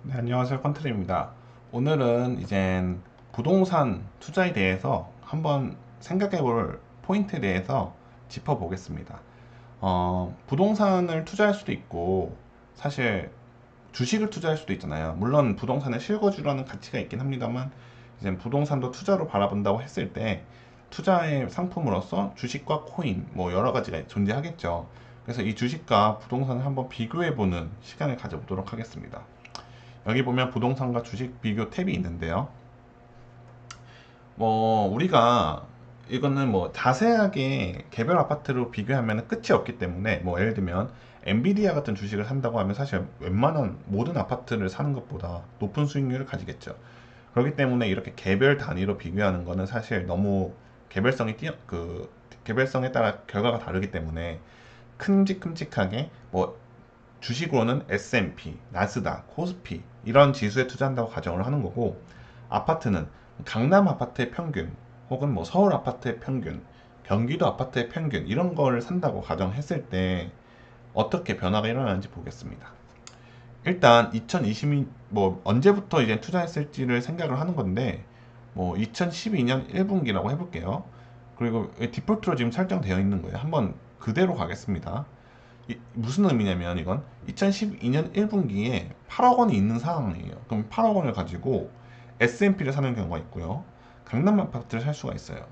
네, 안녕하세요. 컨트리입니다. 오늘은 이제 부동산 투자에 대해서 한번 생각해 볼 포인트에 대해서 짚어보겠습니다. 부동산을 투자할 수도 있고, 사실 주식을 투자할 수도 있잖아요. 물론 부동산의 실거주라는 가치가 있긴 합니다만, 이제 부동산도 투자로 바라본다고 했을 때, 투자의 상품으로서 주식과 코인, 뭐 여러 가지가 존재하겠죠. 그래서 이 주식과 부동산을 한번 비교해 보는 시간을 가져보도록 하겠습니다. 여기 보면 부동산과 주식 비교 탭이 있는데요. 우리가 이거는 뭐 자세하게 개별 아파트로 비교하면 끝이 없기 때문에 뭐 예를 들면 엔비디아 같은 주식을 산다고 하면 사실 웬만한 모든 아파트를 사는 것보다 높은 수익률을 가지겠죠. 그렇기 때문에 이렇게 개별 단위로 비교하는 거는 사실 너무 개별성에 따라 결과가 다르기 때문에 큼직큼직하게 뭐 주식으로는 S&P, 나스닥, 코스피 이런 지수에 투자한다고 가정을 하는 거고, 아파트는 강남 아파트의 평균 혹은 뭐 서울 아파트의 평균, 경기도 아파트의 평균 이런 거를 산다고 가정했을 때 어떻게 변화가 일어나는지 보겠습니다. 일단 2020, 뭐 언제부터 이제 투자했을지를 생각을 하는 건데, 뭐 2012년 1분기라고 해볼게요. 그리고 디폴트로 지금 설정되어 있는 거예요. 한번 그대로 가겠습니다. 무슨 의미냐면 이건 2012년 1분기에 8억 원이 있는 상황이에요. 그럼 8억 원을 가지고 S&P를 사는 경우가 있고요. 강남 아파트를 살 수가 있어요.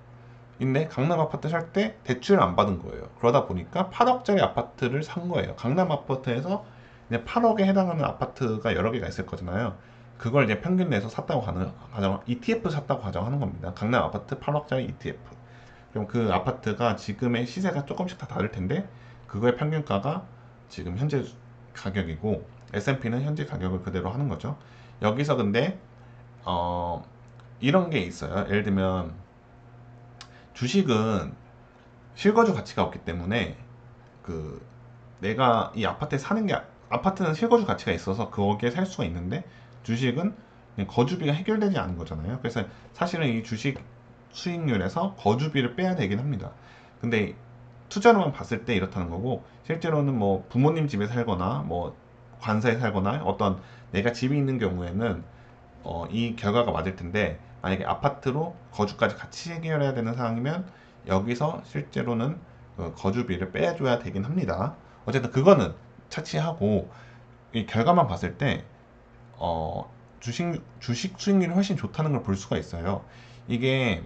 근데 강남 아파트 살 때 대출을 안 받은 거예요. 그러다 보니까 8억짜리 아파트를 산 거예요. 강남 아파트에서 이제 8억에 해당하는 아파트가 여러 개가 있을 거잖아요. 그걸 이제 평균 내서 샀다고 가정, ETF 샀다고 가정하는 겁니다. 강남 아파트 8억짜리 ETF. 그럼 그 아파트가 지금의 시세가 조금씩 다 다를 텐데 그거의 평균가가 지금 현재 가격이고 S&P는 현재 가격을 그대로 하는 거죠. 여기서 근데 어, 이런 게 있어요. 예를 들면 주식은 실거주 가치가 없기 때문에 그 내가 이 아파트에 사는 게 아파트는 실거주 가치가 있어서 거기에 살 수가 있는데 주식은 그냥 거주비가 해결되지 않은 거잖아요. 그래서 사실은 이 주식 수익률에서 거주비를 빼야 되긴 합니다. 근데 투자로만 봤을 때 이렇다는 거고 실제로는 뭐 부모님 집에 살거나 뭐 관사에 살거나 어떤 내가 집이 있는 경우에는 이 결과가 맞을 텐데 만약에 아파트로 거주까지 같이 해결해야 되는 상황이면 여기서 실제로는 거주비를 빼줘야 되긴 합니다. 어쨌든 그거는 차치하고 이 결과만 봤을 때 주식 수익률이 훨씬 좋다는 걸 볼 수가 있어요. 이게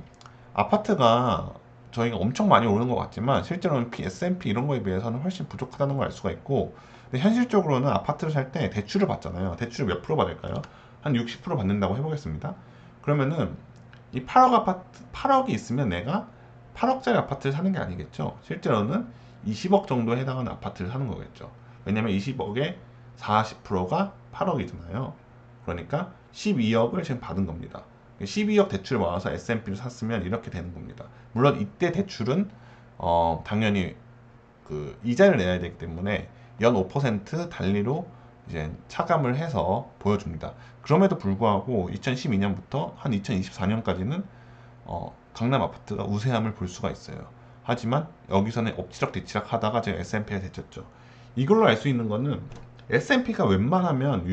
아파트가 저희가 엄청 많이 오르는 것 같지만 실제로는 S&P 이런 거에 비해서는 훨씬 부족하다는 걸 알 수가 있고, 근데 현실적으로는 아파트를 살 때 대출을 받잖아요. 대출을 몇 프로 받을까요? 한 60% 받는다고 해보겠습니다. 그러면은 이 8억 아파트 8억이 있으면 내가 8억짜리 아파트를 사는 게 아니겠죠. 실제로는 20억 정도에 해당하는 아파트를 사는 거겠죠. 왜냐면 20억에 40%가 8억이잖아요. 그러니까 12억을 지금 받은 겁니다. 12억 대출을 모아서 S&P를 샀으면 이렇게 되는 겁니다. 물론 이때 대출은 당연히 그 이자를 내야 되기 때문에 연 5% 단리로 이제 차감을 해서 보여줍니다. 그럼에도 불구하고 2012년부터 한 2024년까지는 강남 아파트가 우세함을 볼 수가 있어요. 하지만 여기서는 엎치락뒤치락 하다가 제가 S&P가 됐죠. 이걸로 알 수 있는 거는 S&P가 웬만하면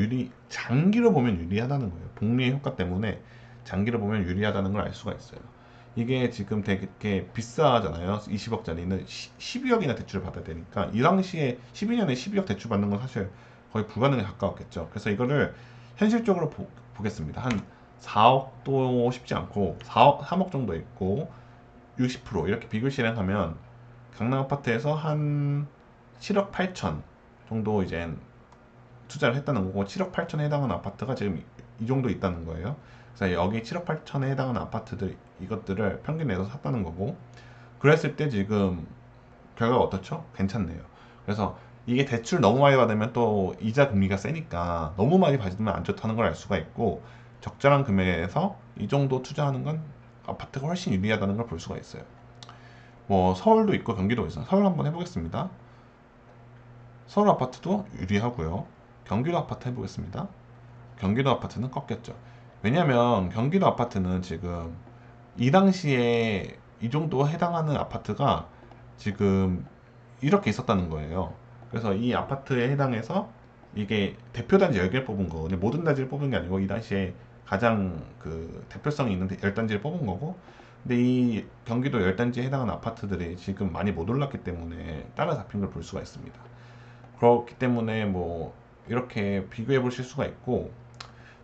장기로 보면 유리하다는 거예요. 복리의 효과 때문에 장기로 보면 유리하다는 걸 알 수가 있어요. 이게 지금 되게 비싸잖아요. 20억짜리는 12억이나 대출을 받아야 되니까 이 당시에 12년에 12억 대출 받는 건 사실 거의 불가능에 가까웠겠죠. 그래서 이거를 현실적으로 보겠습니다. 한 4억도 쉽지 않고 4억, 3억 정도 있고 60% 이렇게 비교 실행하면 강남 아파트에서 한 7억 8천 정도 이제 투자를 했다는 거고 7억 8천에 해당하는 아파트가 지금 이 정도 있다는 거예요. 그래서 여기 7억 8천에 해당하는 아파트들 이것들을 평균 내서 샀다는 거고, 그랬을 때 지금 결과가 어떻죠? 괜찮네요. 그래서 이게 대출 너무 많이 받으면 또 이자 금리가 세니까 너무 많이 받으면 안 좋다는 걸 알 수가 있고, 적절한 금액에서 이 정도 투자하는 건 아파트가 훨씬 유리하다는 걸 볼 수가 있어요. 뭐 서울도 있고 경기도 있어요. 서울 한번 해보겠습니다. 서울 아파트도 유리하고요. 경기도 아파트 해보겠습니다. 경기도 아파트는 꺾였죠. 왜냐면 경기도 아파트는 지금 이 당시에 이 정도 해당하는 아파트가 지금 이렇게 있었다는 거예요. 그래서 이 아파트에 해당해서 이게 대표 단지 10개를 뽑은 거. 근데 모든 단지를 뽑은 게 아니고 이 당시에 가장 그 대표성이 있는 10단지를 뽑은 거고. 근데 이 경기도 10단지에 해당하는 아파트들이 지금 많이 못 올랐기 때문에 따라잡힌 걸 볼 수가 있습니다. 그렇기 때문에 뭐 이렇게 비교해 보실 수가 있고,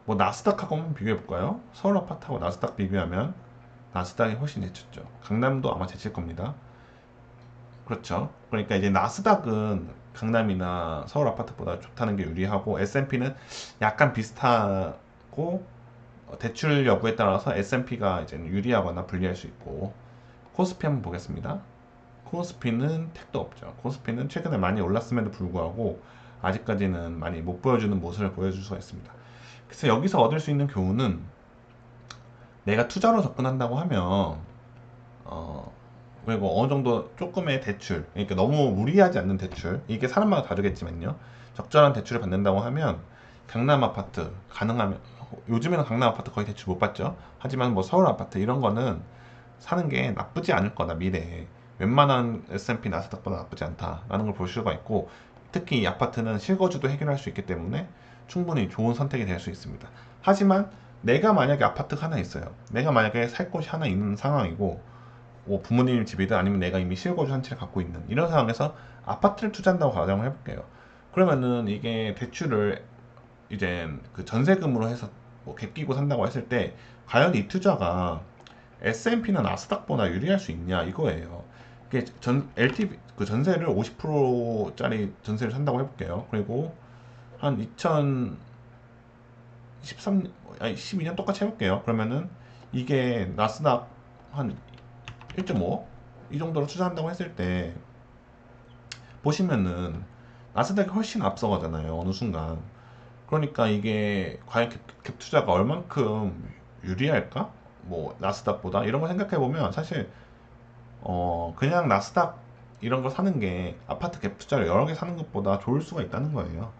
뭐 나스닥하고 한번 비교해 볼까요? 서울 아파트하고 나스닥 비교하면 나스닥이 훨씬 제쳤죠. 강남도 아마 제칠 겁니다. 그렇죠. 그러니까 이제 나스닥은 강남이나 서울 아파트보다 좋다는 게 유리하고, S&P는 약간 비슷하고, 대출 여부에 따라서 S&P가 이제 유리하거나 불리할 수 있고. 코스피 한번 보겠습니다. 코스피는 택도 없죠. 코스피는 최근에 많이 올랐음에도 불구하고 아직까지는 많이 못 보여주는 모습을 보여줄 수가 있습니다. 그래서 여기서 얻을 수 있는 교훈은, 내가 투자로 접근한다고 하면 어 그리고 어느 정도 조금의 대출, 그러니까 너무 무리하지 않는 대출, 이게 사람마다 다르겠지만요, 적절한 대출을 받는다고 하면 강남 아파트 가능하면, 요즘에는 강남 아파트 거의 대출 못 받죠. 하지만 뭐 서울 아파트 이런 거는 사는 게 나쁘지 않을 거다, 미래에. 웬만한 S&P 나스닥보다 나쁘지 않다라는 걸 볼 수가 있고, 특히 이 아파트는 실거주도 해결할 수 있기 때문에 충분히 좋은 선택이 될 수 있습니다. 하지만 내가 만약에 아파트가 하나 있어요. 내가 만약에 살 곳이 하나 있는 상황이고, 뭐 부모님 집이든 아니면 내가 이미 실거주 한 채를 갖고 있는 이런 상황에서 아파트를 투자한다고 가정을 해볼게요. 그러면은 이게 대출을 이제 그 전세금으로 해서 뭐 갭 끼고 산다고 했을 때, 과연 이 투자가 S&P나 나스닥보다 유리할 수 있냐 이거예요. 이게 LTV 그 전세를 50%짜리 전세를 산다고 해볼게요. 그리고 한 2013, 아니 12년 똑같이 해볼게요. 그러면은 이게 나스닥 한 1.5 이 정도로 투자한다고 했을 때, 보시면은 나스닥이 훨씬 앞서가잖아요, 어느 순간. 그러니까 이게 과연 갭 투자가 얼만큼 유리할까? 뭐 나스닥보다 이런 거 생각해 보면 사실 그냥 나스닥 이런 거 사는 게 아파트 갭 투자를 여러 개 사는 것보다 좋을 수가 있다는 거예요.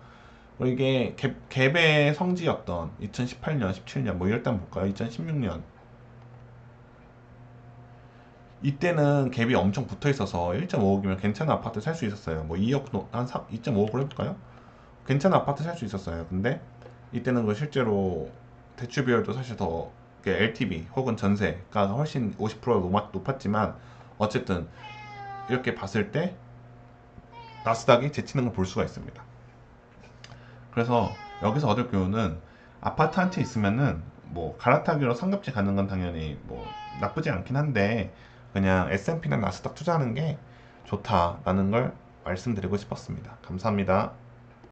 그리고 이게 갭의 성지였던 2018년, 17년 뭐 이럴 때 한번 볼까요? 2016년 이때는 갭이 엄청 붙어 있어서 1.5억이면 괜찮은 아파트 살 수 있었어요. 뭐 2억, 한 2.5억으로 해볼까요? 괜찮은 아파트 살 수 있었어요. 근데 이때는 그 실제로 대출 비율도 사실 더 LTV 혹은 전세가 훨씬 50% 높았지만, 어쨌든 이렇게 봤을 때 나스닥이 제치는 걸 볼 수가 있습니다. 그래서 여기서 얻을 교훈은, 아파트 한 채 있으면은 뭐 갈아타기로 상급지 가는 건 당연히 뭐 나쁘지 않긴 한데, 그냥 S&P나 나스닥 투자하는 게 좋다라는 걸 말씀드리고 싶었습니다. 감사합니다.